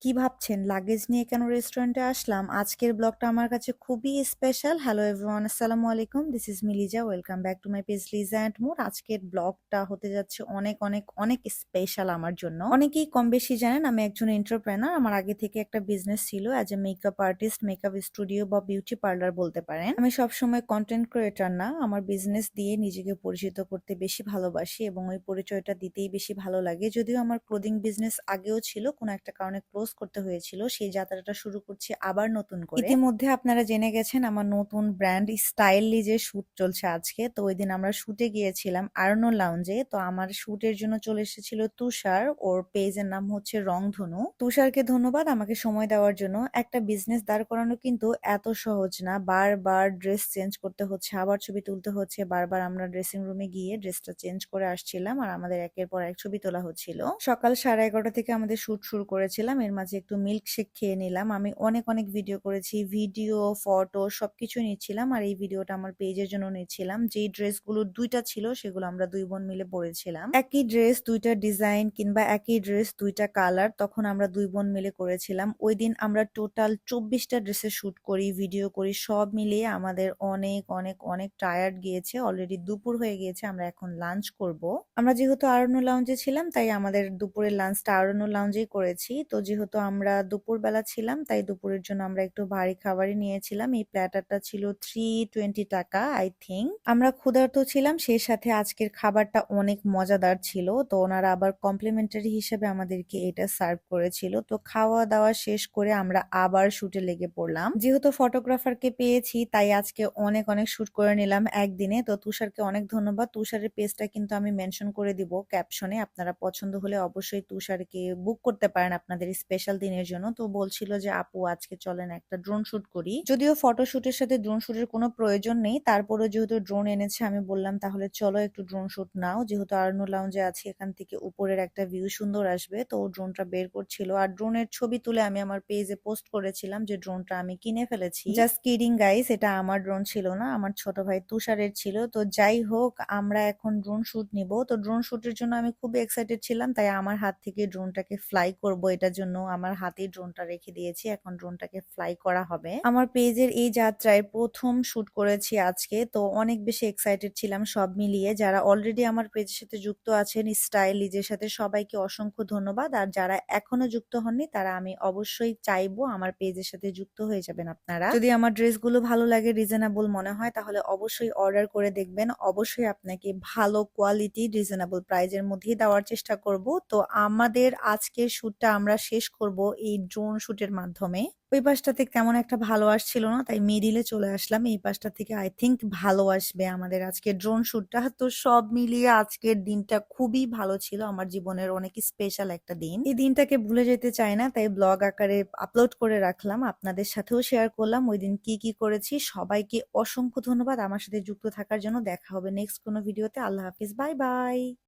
কি ভাবছেন লাগেজ নিয়ে কেন রেস্টুরেন্টে আসলাম? আজকের ব্লগটা আমার কাছে খুবই স্পেশাল। হ্যালো এভরিওয়ান, আসসালামু আলাইকুম। This is me Liza. Welcome back to my page Liza and more. আজকের ব্লগটা হতে যাচ্ছে অনেক অনেক অনেক স্পেশাল আমার জন্য। অনেকেই কম বেশি জানেন আমি একজন এন্টারপ্রেনার। আমার আগে থেকে একটা বিজনেস ছিল as a makeup artist, makeup studio বা বিউটি পার্লার বলতে পারেন। আমি সবসময় কন্টেন্ট ক্রিয়েটর না, আমার বিজনেস দিয়ে নিজেকে পরিচিত করতে বেশি ভালোবাসি এবং ওই পরিচয়টা দিতেই বেশি ভালো লাগে। যদিও আমার ক্লোদিং বিজনেস আগেও ছিল, কোনো একটা কারণে ক্লোজ করতে হয়েছিল, সেই যাত্রাটা শুরু করছি আবার নতুন করে। ইতিমধ্যে আপনারা জেনে গেছেন আমার নতুন ব্র্যান্ড স্টাইললি যে শুট চলছে আজকে। তো ওই দিন আমরা শুটে গিয়েছিলাম আর্নো লাউঞ্জে। তো আমার শুটের জন্য চলে এসেছিল তুষার, ওর পেজের নাম হচ্ছে রংধনু। তুষারকে ধন্যবাদ আমাকে সময় দেওয়ার জন্য। একটা বিজনেস দাঁড় করানো কিন্তু এত সহজ না, বারবার ড্রেস চেঞ্জ করতে হচ্ছে, আবার ছবি তুলতে হচ্ছে। বারবার আমরা ড্রেসিং রুমে গিয়ে ড্রেসটা চেঞ্জ করে আসছিলাম আর আমাদের একের পর এক ছবি তোলা হচ্ছিল। সকাল 11:30 থেকে আমাদের শুট শুরু করেছিলাম, এর মাঝে একটু মিল্ক শেক খেয়ে নিলাম। আমি অনেক অনেক ভিডিও করেছি, ভিডিও ফটো সবকিছু নিচ্ছিলাম আর এই ভিডিওটা আমার পেজের জন্য নিচ্ছিলাম। যেই ড্রেসগুলো দুইটা ছিল সেগুলো আমরা দুই বোন মিলে পরেছিলাম। একই ড্রেস দুইটা ডিজাইন কিংবা একই ড্রেস দুইটা কালার, তখন আমরা দুই বোন মিলে করেছিলাম। ওই দিন আমরা টোটাল 24টা ড্রেসে শুট করি, ভিডিও করি, সব মিলিয়ে আমাদের অনেক অনেক অনেক টায়ার্ড গিয়েছে। অলরেডি দুপুর হয়ে গিয়েছে, আমরা এখন লাঞ্চ করব। আমরা যেহেতু আরনো লাউঞ্জে ছিলাম তাই আমাদের দুপুরের লাঞ্চটা আরনো লাউঞ্জেই করেছি। তো যেহেতু আমরা দুপুর বেলা ছিলাম তাই দুপুরের জন্য আমরা একটু ভারী খাবারই নিয়েছিলাম। এই প্ল্যাটারটা ছিল 320 টাকা আই থিঙ্ক। আমরা ক্ষুধার্ত ছিলাম, সেই সাথে আজকের খাবারটা অনেক মজাদার ছিল। তো ওনারা আবার কমপ্লিমেন্টারি হিসেবে আমাদেরকে এটা সার্ভ করেছিল। তো খাওয়া দাওয়া শেষ করে আমরা আবার শুটে লেগে পড়লাম। যেহেতু ফটোগ্রাফারকে পেয়েছি তাই আজকে অনেক অনেক শুট করে নিলাম একদিনে। তো তুষারকে অনেক ধন্যবাদ। তুষারের পেজটা কিন্তু আমি মেনশন করে দিব ক্যাপশনে, আপনারা পছন্দ হলে অবশ্যই তুষারকে বুক করতে পারেন আপনাদের স্পেশাল দিনের জন্য। তো বলছিল যে আপু আজকে চলেন একটা ড্রোন শুট করি। যদিও ফটোশুটের সাথে ড্রোন শুটের কোনো প্রয়োজন নেই, তারপরেও যেহেতু ড্রোন এনেছে আমি বললাম তাহলে চলো একটু ড্রোন শুট নাও। যেহেতু আর্নো লাউঞ্জে আছি, এখান থেকে উপরের একটা ভিউ সুন্দর আসবে। তো ড্রোনটা বের করছিল আর ড্রোনের ছবি তুলে আমি আমার পেজে পোস্ট করেছিলাম যে ড্রোনটা আমি কিনে ফেলেছি। জাস্ট কিডিং গাইস, এটা আমার ড্রোন ছিল না, আমার ছোট ভাই তুষারের ছিল। তো যাই হোক, আমরা এখন ড্রোন শুট নিব। তো ড্রোন শুটের জন্য আমি খুবই এক্সাইটেড ছিলাম, তাই আমার হাত থেকে ড্রোনটাকে ফ্লাই করব, এটার জন্য আমার হাতেই ড্রোনটা রেখে দিয়েছি। এখন ড্রোনটাকে ফ্লাই করা হবে। আমার পেজের এই যাত্রায় প্রথম শুট করেছি আজকে, তো অনেক বেশি এক্সাইটেড ছিলাম। সব মিলিয়ে যারা অলরেডি আমার পেজের সাথে যুক্ত আছেন স্টাইল লিজের সাথে, সবাইকে অসংখ্য ধন্যবাদ। আর যারা এখনো যুক্ত হননি তারা আমি অবশ্যই চাইবো আমার পেজের সাথে যুক্ত হয়ে যাবেন আপনারা। যদি আমার ড্রেসগুলো ভালো লাগে, রিজনেবল মনে হয়, তাহলে অবশ্যই অর্ডার করে দেখবেন। অবশ্যই আপনাকে ভালো কোয়ালিটি রিজনেবল প্রাইজের মধ্যেই দেওয়ার চেষ্টা করব। তো আমাদের আজকের শুটটা আমরা শেষ করব এই ড্রোন শুটের মাধ্যমে। ওই পাশটাতে তেমন একটা ভালো আসছিল না, তাই মিডিলে চলে আসলাম। এই পাশটা থেকে আই থিঙ্ক ভালো আসবে আমাদের আজকে ড্রোন শুটটা। তো সব মিলিয়ে আজকের দিনটা খুবই ভালো ছিল, আমার জীবনের অনেক স্পেশাল একটা দিন। এই দিনটাকে ভুলে যেতে চাই না, তাই ব্লগ আকারে আপলোড করে রাখলাম, আপনাদের সাথেও শেয়ার করলাম ওই দিন কি কি করেছি। সবাইকে অসংখ্য ধন্যবাদ আমার সাথে যুক্ত থাকার জন্য। দেখা হবে নেক্সট কোনো ভিডিওতে। আল্লাহ হাফিজ, বাই বাই।